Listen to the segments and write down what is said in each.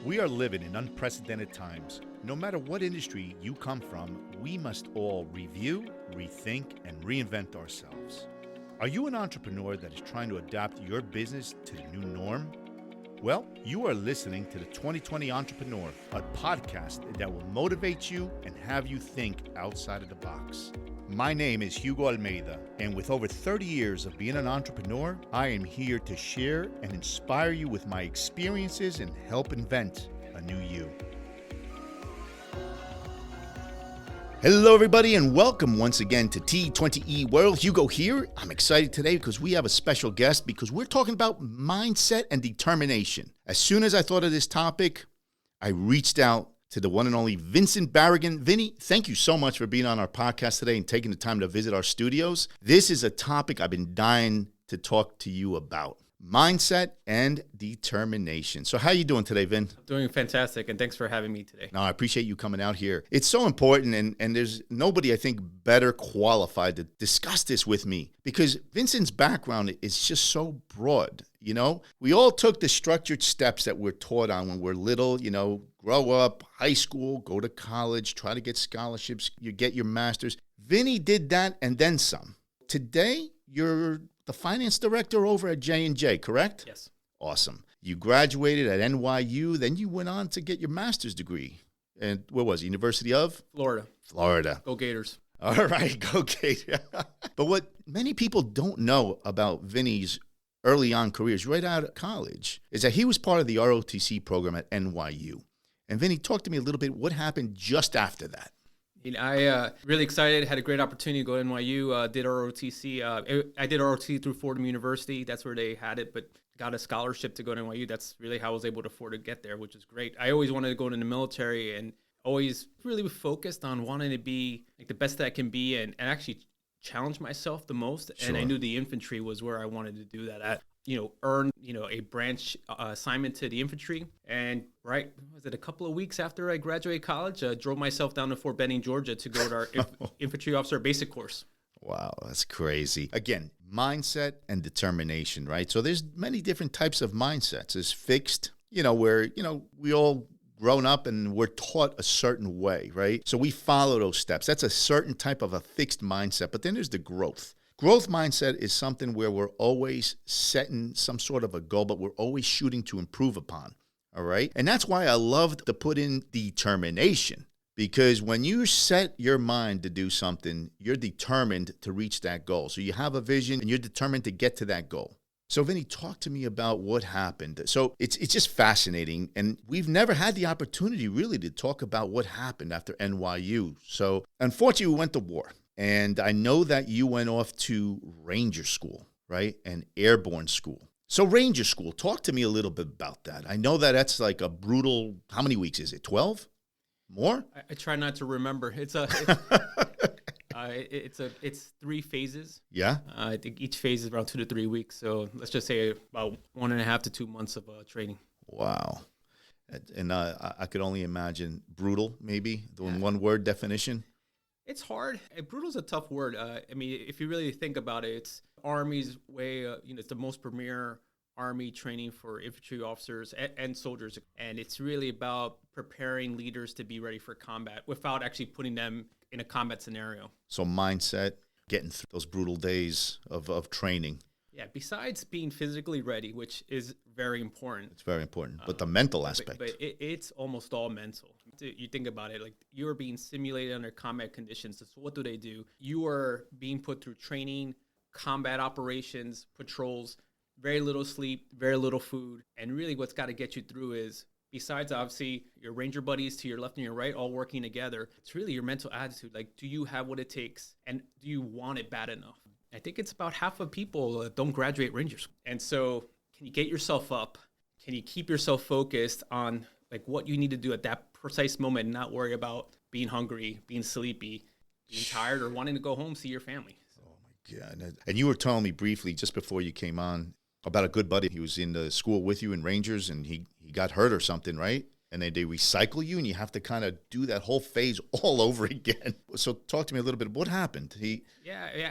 We are living in unprecedented times. No matter what industry you come from, we must all review, rethink, and reinvent ourselves. Are you an entrepreneur that is trying to adapt your business to the new norm? Well, you are listening to the 2020 Entrepreneur, a podcast that will motivate you and have you think outside of the box. My name is Hugo Almeida, and with over 30 years of being an entrepreneur, I am here to share and inspire you with my experiences and help invent a new you. Hello, everybody, and welcome once again to T20E World. Hugo here. I'm excited today because we have a special guest because we're talking about mindset and determination. As soon as I thought of this topic, I reached out to the one and only Vincent Barragan. Vinny, thank you so much for being on our podcast today and taking the time to visit our studios. This is a topic I've been dying to talk to you about. Mindset and determination. So how are you doing today, Vin? I'm doing fantastic, and thanks for having me today. No, I appreciate you coming out here. It's so important, and there's nobody, I think, better qualified to discuss this with me because Vincent's background is just so broad. You know, we all took the structured steps that we're taught on when we're little, you know, grow up, high school, go to college, try to get scholarships, you get your master's. Vinny did that and then some. Today, you're the finance director over at J&J, correct? Yes. Awesome. You graduated at NYU, then you went on to get your master's degree. And where was it? University of? Florida. Go Gators. All right, go Gators. But what many people don't know about Vinny's early on careers right out of college is that he was part of the ROTC program at NYU. And Vinny, talk to me a little bit. What happened just after that? I really excited, had a great opportunity to go to NYU, did ROTC. I did ROTC through Fordham University. That's where they had it, but got a scholarship to go to NYU. That's really how I was able to afford to get there, which is great. I always wanted to go into the military and always really focused on wanting to be like the best that I can be and actually challenge myself the most. Sure. And I knew the infantry was where I wanted to do that at. Earned, a branch assignment to the infantry. And was it a couple of weeks after I graduated college, drove myself down to Fort Benning, Georgia to go to our infantry officer basic course. Wow, that's crazy. Again, mindset and determination, right? So there's many different types of mindsets. There's fixed, where, we all grown up and we're taught a certain way, right? So we follow those steps. That's a certain type of a fixed mindset. But then there's the growth. Growth mindset is something where we're always setting some sort of a goal, but we're always shooting to improve upon, all right? And that's why I love to put in determination, because when you set your mind to do something, you're determined to reach that goal. So you have a vision and you're determined to get to that goal. So Vinny, talk to me about what happened. So it's just fascinating, and we've never had the opportunity really to talk about what happened after NYU. So unfortunately, we went to war. And I know that you went off to Ranger School, right? And Airborne School. So Ranger School, talk to me a little bit about that. I know that that's like a brutal, how many weeks is it? 12? More? I try not to remember. It's 3 phases. Yeah. I think each phase is around 2 to 3 weeks. So let's just say about 1.5 to 2 months of training. Wow. And I could only imagine brutal, maybe, the one word definition. It's hard. Brutal is a tough word. If you really think about it, it's Army's way. It's the most premier Army training for infantry officers and soldiers. And it's really about preparing leaders to be ready for combat without actually putting them in a combat scenario. So mindset, getting through those brutal days of training. Yeah, besides being physically ready, which is very important. It's very important. But the mental aspect. But it's almost all mental. You think about it, like you are being simulated under combat conditions. So what do? You are being put through training, combat operations, patrols, very little sleep, very little food. And really what's got to get you through is, besides obviously your Ranger buddies to your left and your right all working together, it's really your mental attitude. Like, do you have what it takes? And do you want it bad enough? I think it's about half of people don't graduate Rangers. And so can you get yourself up? Can you keep yourself focused on like what you need to do at that precise moment and not worry about being hungry, being sleepy, being tired, or wanting to go home, see your family? Oh, my God. And you were telling me briefly just before you came on about a good buddy. He was in the school with you in Rangers, and he got hurt or something, right? And they recycle you, and you have to kind of do that whole phase all over again. So talk to me a little bit. What happened? I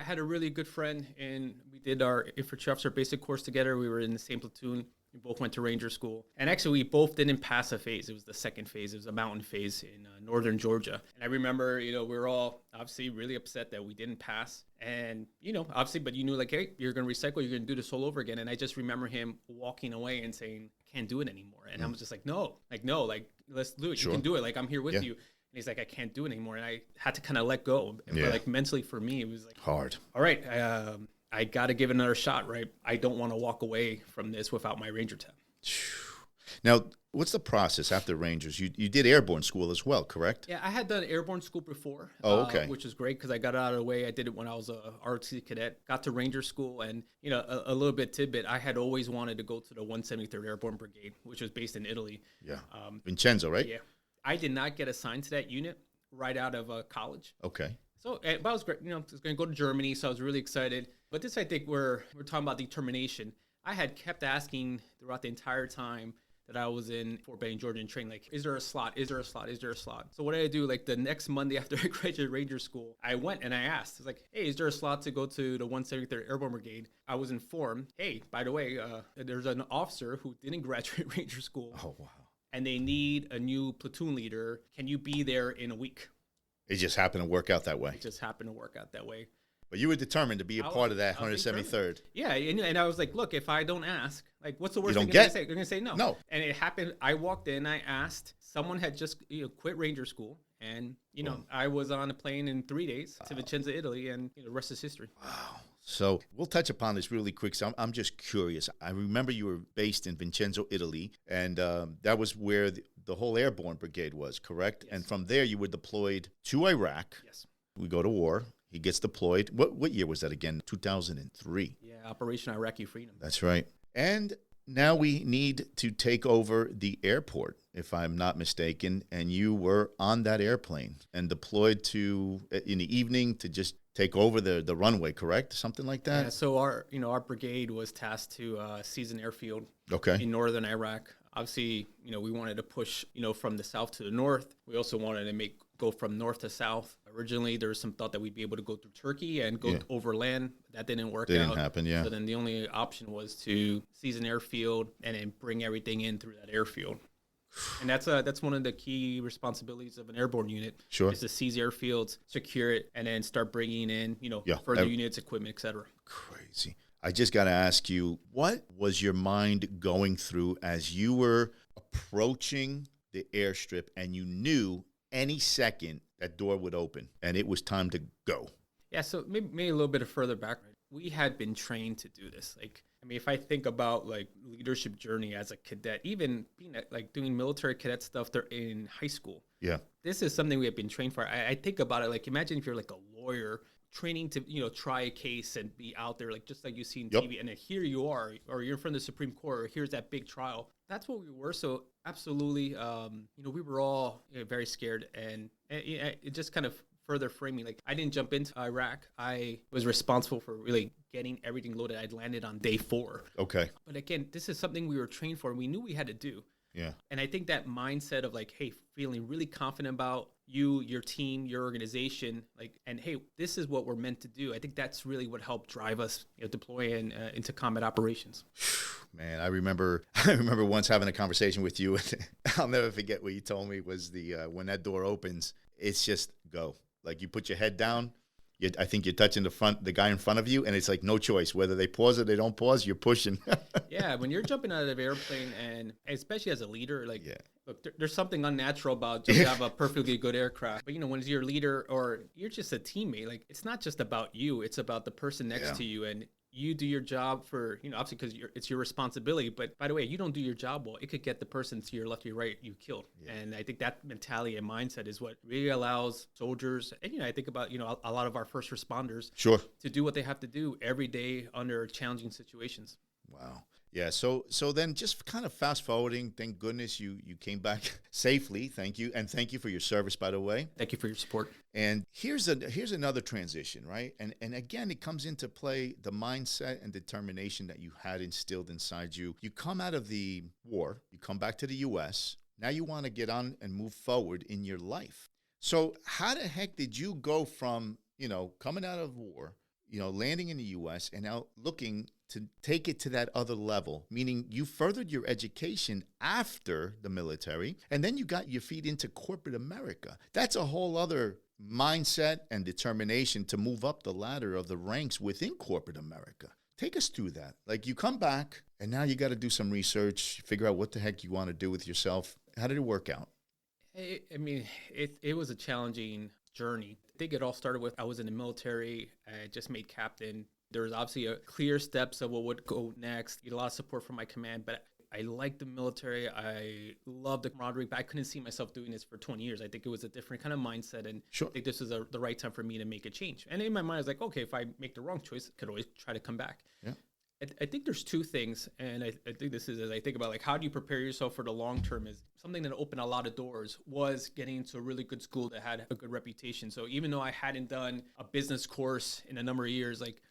had a really good friend, and we did our infantry officer basic course together. We were in the same platoon. We both went to Ranger School. And actually, we both didn't pass a phase. It was the second phase. It was a mountain phase in northern Georgia. And I remember, we were all obviously really upset that we didn't pass. And, obviously, but you knew like, hey, you're going to recycle. You're going to do this all over again. And I just remember him walking away and saying, I can't do it anymore. And I was just like, no, let's do it. Sure. You can do it. Like, I'm here with you. And he's like, I can't do it anymore. And I had to kind of let go. But like mentally for me, it was like hard. All right. I got to give it another shot, right? I don't want to walk away from this without my Ranger tab. Now, what's the process after Rangers? You did Airborne School as well, correct? Yeah, I had done Airborne School before. Oh, okay. Which was great because I got it out of the way. I did it when I was a ROTC cadet. Got to Ranger School, and a little bit tidbit. I had always wanted to go to the 173rd Airborne Brigade, which was based in Italy. Yeah. Vincenzo, right? Yeah. I did not get assigned to that unit right out of college. Okay. So, but I was great. I was going to go to Germany, so I was really excited. But this, I think, we're talking about determination. I had kept asking throughout the entire time that I was in Fort Benning, Georgia, and training, like, is there a slot? Is there a slot? Is there a slot? So what did I do? Like the next Monday after I graduated Ranger School, I went and I asked. I was like, hey, is there a slot to go to the 173rd Airborne Brigade? I was informed, hey, by the way, there's an officer who didn't graduate Ranger School. Oh, wow. And they need a new platoon leader. Can you be there in a week? It just happened to work out that way. It just happened to work out that way. But you were determined to be a part of that 173rd. Yeah, and I was like, look, if I don't ask, like, what's the worst thing they're going to say? They're going to say no. No. And it happened. I walked in, I asked. Someone had just quit Ranger School. And, I was on a plane in 3 days to Vicenza, Italy, and the rest is history. Wow. So we'll touch upon this really quick. So I'm just curious. I remember you were based in Vincenzo, Italy, and that was where the whole Airborne Brigade was, correct? Yes. And from there, you were deployed to Iraq. Yes. We go to war. He gets deployed. What year was that again? 2003. Yeah, Operation Iraqi Freedom. That's right. And now we need to take over the airport, if I'm not mistaken. And you were on that airplane and deployed to in the evening to just take over the runway, correct? Something like that? Yeah, so our brigade was tasked to seize an airfield in northern Iraq. Obviously, we wanted to push, from the south to the north. We also wanted to go from north to south. Originally, there was some thought that we'd be able to go through Turkey and go overland. That didn't work out. Didn't happen, yeah. So then the only option was to seize an airfield and then bring everything in through that airfield. And that's one of the key responsibilities of an airborne unit. Sure. Is to seize airfields, secure it, and then start bringing in, further units, equipment, et cetera. Crazy. I just got to ask you, what was your mind going through as you were approaching the airstrip and you knew any second that door would open and it was time to go? Yeah, so maybe a little bit of further background. We had been trained to do this. If I think about leadership journey as a cadet, even being doing military cadet stuff there in high school. Yeah. This is something we have been trained for. I think about it imagine if you're a lawyer training to try a case and be out there just like you see in TV, and then here you are, or you're in front of the Supreme Court, or here's that big trial. That's what we were. So absolutely, we were all very scared, and it just kind of further framing. I didn't jump into Iraq. I was responsible for really getting everything loaded. I'd landed on day 4. Okay. But again, this is something we were trained for, and we knew we had to do. Yeah. And I think that mindset of hey, feeling really confident about you, your team, your organization, and hey, this is what we're meant to do. I think that's really what helped drive us deploy into combat operations. Man, I remember once having a conversation with you, and I'll never forget what you told me was when that door opens, it's just go. You put your head down. I think you're touching the guy in front of you, and it's no choice. Whether they pause or they don't pause, you're pushing. Yeah, when you're jumping out of the airplane, and especially as a leader, look, there's something unnatural about just have a perfectly good aircraft. But, when you're a leader or you're just a teammate, it's not just about you. It's about the person next to you, and you do your job for, obviously because it's your responsibility. But by the way, you don't do your job well, it could get the person to your left or your right you killed. Yeah. And I think that mentality and mindset is what really allows soldiers, and I think about a lot of our first responders, to do what they have to do every day under challenging situations. Wow. Yeah, so then just kind of fast forwarding, thank goodness you came back safely. Thank you. And thank you for your service, by the way. Thank you for your support. And here's another transition, right? And again, it comes into play the mindset and determination that you had instilled inside you. You come out of the war, you come back to the U.S., now you want to get on and move forward in your life. So how the heck did you go from, coming out of war, landing in the U.S. and now looking to take it to that other level, meaning you furthered your education after the military, and then you got your feet into corporate America. That's a whole other mindset and determination to move up the ladder of the ranks within corporate America. Take us through that. Like, you come back, and now you got to do some research, figure out what the heck you want to do with yourself. How did it work out? It was a challenging journey. I think it all started with I was in the military. I just made captain. There was obviously a clear steps of what would go next. Get a lot of support from my command, but I liked the military. I loved the camaraderie, but I couldn't see myself doing this for 20 years. I think it was a different kind of mindset, and Sure. I think this was the right time for me to make a change. And in my mind, I was like, okay, if I make the wrong choice, I could always try to come back. Yeah. I think there's two things, and I think this is, as I think about, like, how do you prepare yourself for the long term, is something that opened a lot of doors was getting into a really good school that had a good reputation. So even though I hadn't done a business course in a number of years, like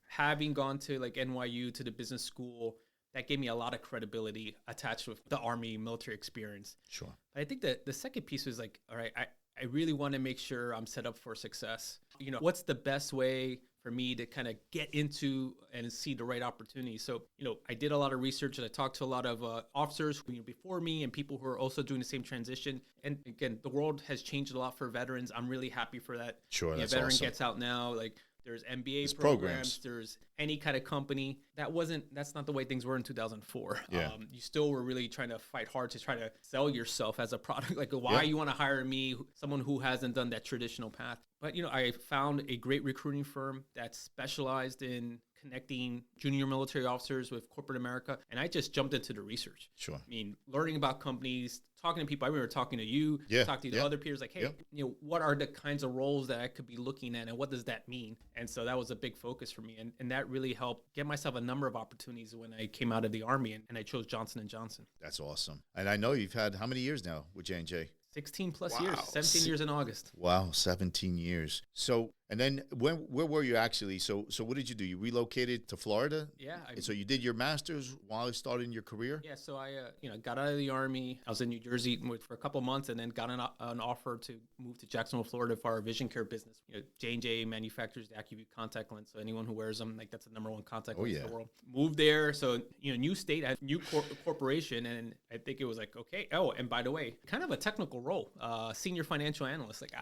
having gone to like NYU, to the business school, that gave me a lot of credibility attached with the Army military experience. Sure. But I think that the second piece was like, all right, I really want to make sure I'm set up for success. What's the best way for me to kind of get into and see the right opportunity? So, I did a lot of research, and I talked to a lot of officers before me and people who are also doing the same transition. And again, the world has changed a lot for veterans. I'm really happy for that. Sure, that's veteran awesome. gets out now, like, there's MBA There's programs, there's any kind of company. That's not the way things were in 2004. Yeah. You still were really trying to fight hard to try to sell yourself as a product. Like, why you want to hire me, someone who hasn't done that traditional path? But, I found a great recruiting firm that specialized in connecting junior military officers with corporate America. And I just jumped into the research. Sure. Learning about companies, talking to people. I remember talking to you, talking to other peers, like, hey, what are the kinds of roles that I could be looking at, and what does that mean? And so that was a big focus for me. And that really helped get myself a number of opportunities when I came out of the Army, and I chose Johnson & Johnson. That's awesome. And I know you've had how many years now with J&J? 16 plus years, 17 years in August. Wow, 17 years. So, and then where were you actually? So what did you do? You relocated to Florida? Yeah. So you did your master's while starting your career? Yeah. So I, got out of the Army. I was in New Jersey for a couple of months, and then got an offer to move to Jacksonville, Florida for our vision care business. J&J manufactures the AccuView contact lens. So anyone who wears them, like, that's the number one contact lens in the world. Moved there. So, new state, new corporation. And I think it was like, okay. Oh, and by the way, kind of a technical role, senior financial analyst. Like,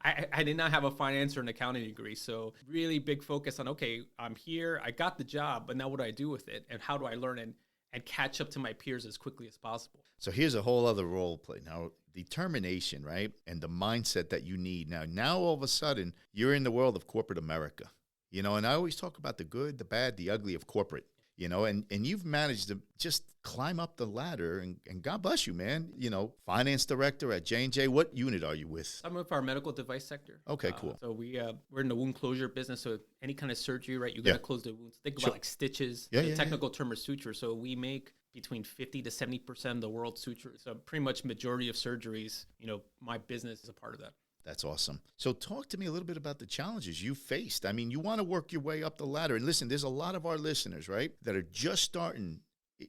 I did not have a finance or an accounting degree. So really big focus on, okay, I'm here, I got the job, but now what do I do with it? And how do I learn and catch up to my peers as quickly as possible? So here's a whole other role play. Now, determination, right? And the mindset that you need. Now all of a sudden, you're in the world of corporate America. And I always talk about the good, the bad, the ugly of corporate. And you've managed to just climb up the ladder, and God bless you, man. Finance director at J&J. What unit are you with? I'm with our medical device sector. Okay, cool. So we're in the wound closure business. So any kind of surgery, right? You got to close the wounds. Think about like stitches. The technical term is suture. So we make between 50 to 70% of the world's sutures. So pretty much majority of surgeries, my business is a part of that. That's awesome. So talk to me a little bit about the challenges you faced. You want to work your way up the ladder. And listen, there's a lot of our listeners, right, that are just starting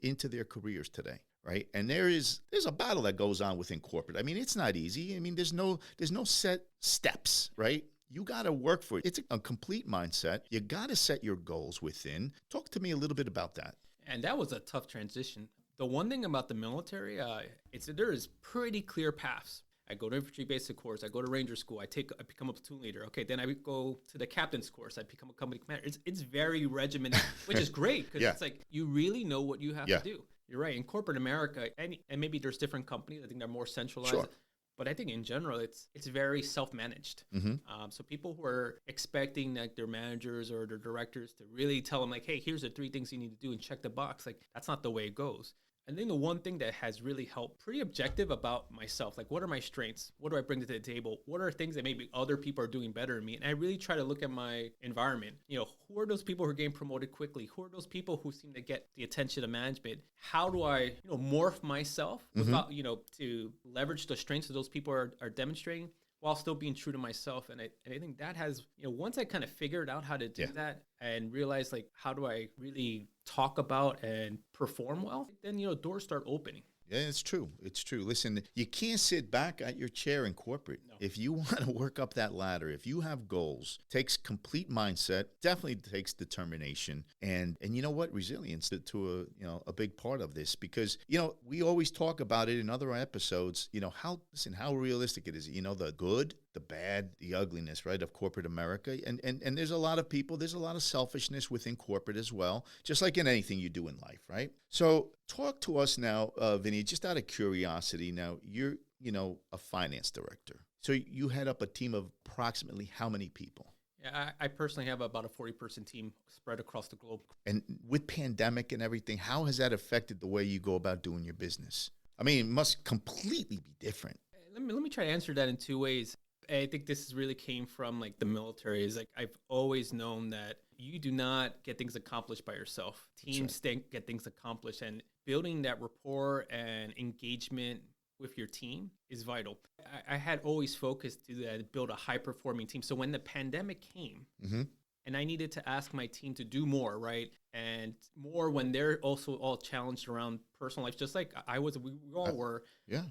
into their careers today, right? And there's a battle that goes on within corporate. It's not easy. There's no set steps, right? You got to work for it. It's a complete mindset. You got to set your goals within. Talk to me a little bit about that. And that was a tough transition. The one thing about the military, there is pretty clear paths. I go to infantry basic course. I go to Ranger School. I become a platoon leader. Okay, then I go to the captain's course. I become a company commander. It's very regimented, which is great because it's like you really know what you have to do. You're right. In corporate America, and maybe there's different companies. I think they're more centralized. Sure. But I think in general, it's very self-managed. Mm-hmm. So people who are expecting like their managers or their directors to really tell them like, hey, here's the 3 things you need to do and check the box. Like, that's not the way it goes. I think the one thing that has really helped, pretty objective about myself, like what are my strengths? What do I bring to the table? What are things that maybe other people are doing better than me? And I really try to look at my environment. Who are those people who are getting promoted quickly? Who are those people who seem to get the attention of management? How do I, morph myself without, to leverage the strengths that those people are demonstrating while still being true to myself? And I think that has, once I kind of figured out how to do that and realized like, how do I really talk about and perform well, then, doors start opening. Yeah, it's true. It's true. Listen, you can't sit back at your chair in corporate. No. If you want to work up that ladder, if you have goals, takes complete mindset, definitely takes determination, and you know what, resilience to a big part of this, because we always talk about it in other episodes. How realistic it is. The good, the bad, the ugliness, right, of corporate America, and there's a lot of people, there's a lot of selfishness within corporate as well, just like in anything you do in life, right? So talk to us now, Vinny, just out of curiosity. Now you're a finance director. So you head up a team of approximately how many people? Yeah, I personally have about a 40-person team spread across the globe. And with pandemic and everything, how has that affected the way you go about doing your business? I mean, it must completely be different. Let me try to answer that in two ways. I think this really came from like the military. Is like I've always known that you do not get things accomplished by yourself. Teams get things accomplished, and building that rapport and engagement with your team is vital. I had always focused to build a high-performing team. So when the pandemic came, and I needed to ask my team to do more, right? And more when they're also all challenged around personal life, just like we all were. Yeah.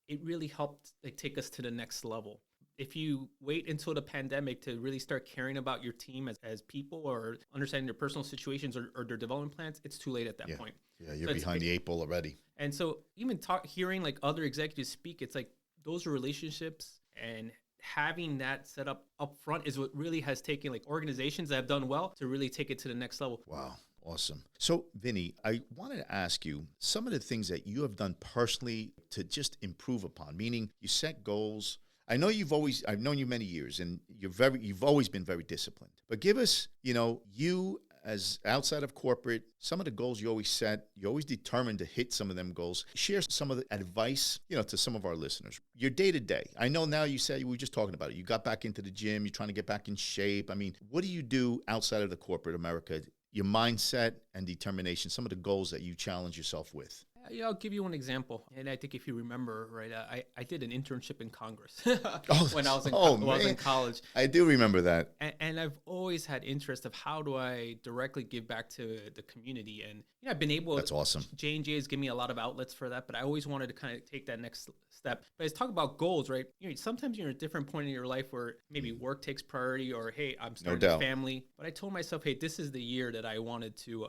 It really helped take us to the next level. If you wait until the pandemic to really start caring about your team as people, or understanding their personal situations or their development plans, it's too late at that point. Yeah, you're behind the 8 ball already. And so even hearing like other executives speak, it's like those are relationships, and having that set up front is what really has taken like organizations that have done well to really take it to the next level. Wow. Awesome. So, Vinny, I wanted to ask you some of the things that you have done personally to just improve upon, meaning you set goals. I've known you many years, and you've always been very disciplined. But give us, you as outside of corporate, some of the goals you always set, you're always determined to hit some of them goals. Share some of the advice, to some of our listeners. Your day-to-day. I know now you said, we were just talking about it. You got back into the gym. You're trying to get back in shape. I mean, what do you do outside of the corporate America? Your mindset and determination, some of the goals that you challenge yourself with. Yeah, I'll give you one example. And I think if you remember, right, I did an internship in Congress when I was in college. I do remember that. And I've always had interest of how do I directly give back to the community. And I've been able. That's awesome. J&J has given me a lot of outlets for that, but I always wanted to kind of take that next step. But as talk about goals, right? Sometimes you're at a different point in your life where maybe work takes priority, or hey, I'm starting a family. But I told myself, hey, this is the year that I wanted to.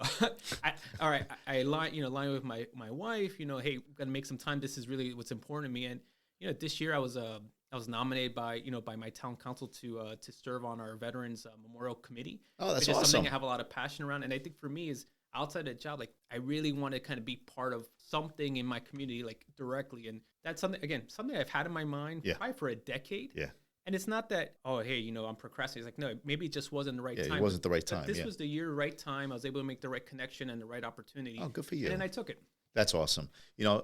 I line with my wife. Hey, we've got to make some time. This is really what's important to me. And this year I was nominated by my town council to serve on our veterans memorial committee. Oh, that's which is awesome. Something I have a lot of passion around. And I think for me is outside of the job, like I really want to kind of be part of something in my community, like directly. And that's something I've had in my mind probably for a decade. Yeah. And it's not that, oh, hey, I'm procrastinating. It's like, no, maybe it just wasn't the right time. It wasn't the right time. This was the year, right time. I was able to make the right connection and the right opportunity. Oh, good for you. And then I took it. That's awesome.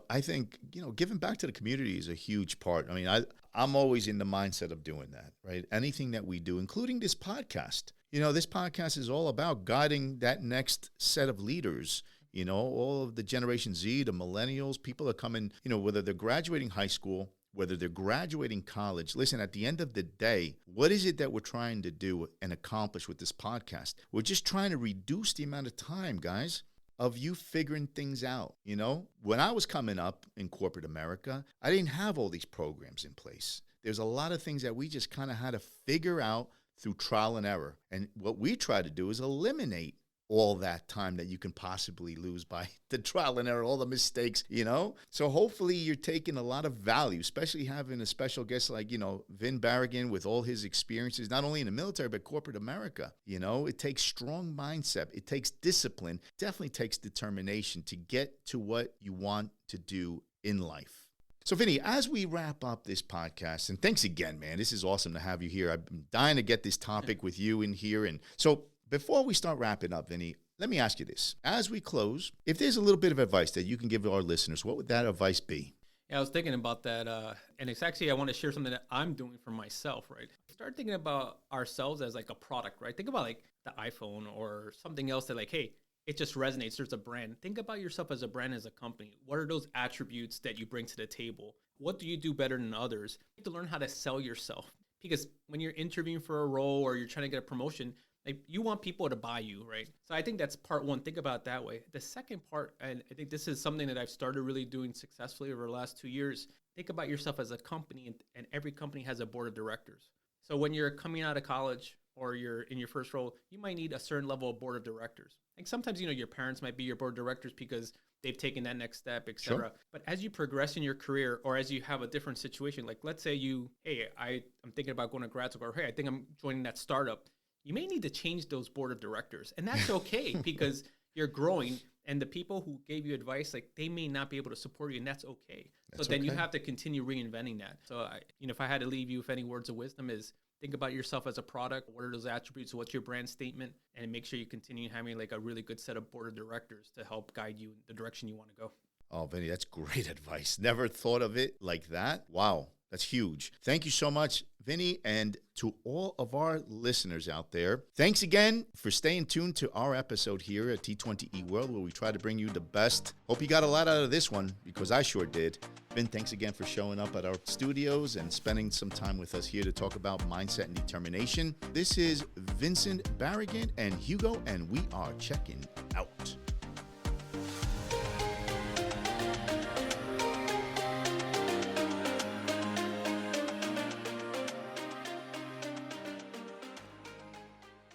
I think, giving back to the community is a huge part. I mean, I'm always in the mindset of doing that, right? Anything that we do, including this podcast. This podcast is all about guiding that next set of leaders, all of the Generation Z, the millennials, people are coming, whether they're graduating high school, whether they're graduating college. Listen, at the end of the day, what is it that we're trying to do and accomplish with this podcast? We're just trying to reduce the amount of time, guys, of you figuring things out. When I was coming up in corporate America, I didn't have all these programs in place. There's a lot of things that we just kind of had to figure out through trial and error. And what we try to do is eliminate all that time that you can possibly lose by the trial and error, all the mistakes, So hopefully you're taking a lot of value, especially having a special guest like, Vin Barragan with all his experiences, not only in the military, but corporate America. It takes strong mindset. It takes discipline, definitely takes determination to get to what you want to do in life. So, Vinny, as we wrap up this podcast, and thanks again, man, this is awesome to have you here. I've been dying to get this topic with you in here. And so before we start wrapping up, Vinny, let me ask you this. As we close, if there's a little bit of advice that you can give our listeners, what would that advice be? Yeah, I was thinking about that. And it's actually, I want to share something that I'm doing for myself, right? Start thinking about ourselves as like a product, right? Think about like the iPhone or something else that like, hey, it just resonates. There's a brand. Think about yourself as a brand, as a company. What are those attributes that you bring to the table? What do you do better than others? You have to learn how to sell yourself. Because when you're interviewing for a role or you're trying to get a promotion, Like, you want people to buy you, right? So I think that's part one. Think about it that way. The second part, and I think this is something that I've started really doing successfully over the last 2 years. Think about yourself as a company, and every company has a board of directors. So when you're coming out of college or you're in your first role, you might need a certain level of board of directors. Like, sometimes, your parents might be your board of directors because they've taken that next step, et cetera. Sure. But as you progress in your career, or as you have a different situation, like let's say I'm thinking about going to grad school, or hey, I think I'm joining that startup. You may need to change those board of directors, and that's okay because you're growing, and the people who gave you advice, like, they may not be able to support you, and that's okay. So then you have to continue reinventing that. So if I had to leave you with any words of wisdom, is think about yourself as a product. What are those attributes? What's your brand statement? And make sure you continue having like a really good set of board of directors to help guide you in the direction you want to go. Oh, Vinny, that's great advice. Never thought of it like that. Wow. That's huge. Thank you so much, Vinny, and to all of our listeners out there. Thanks again for staying tuned to our episode here at T20E World, where we try to bring you the best. Hope you got a lot out of this one, because I sure did. Vin, thanks again for showing up at our studios and spending some time with us here to talk about mindset and determination. This is Vincent Barragan and Hugo, and we are checking out.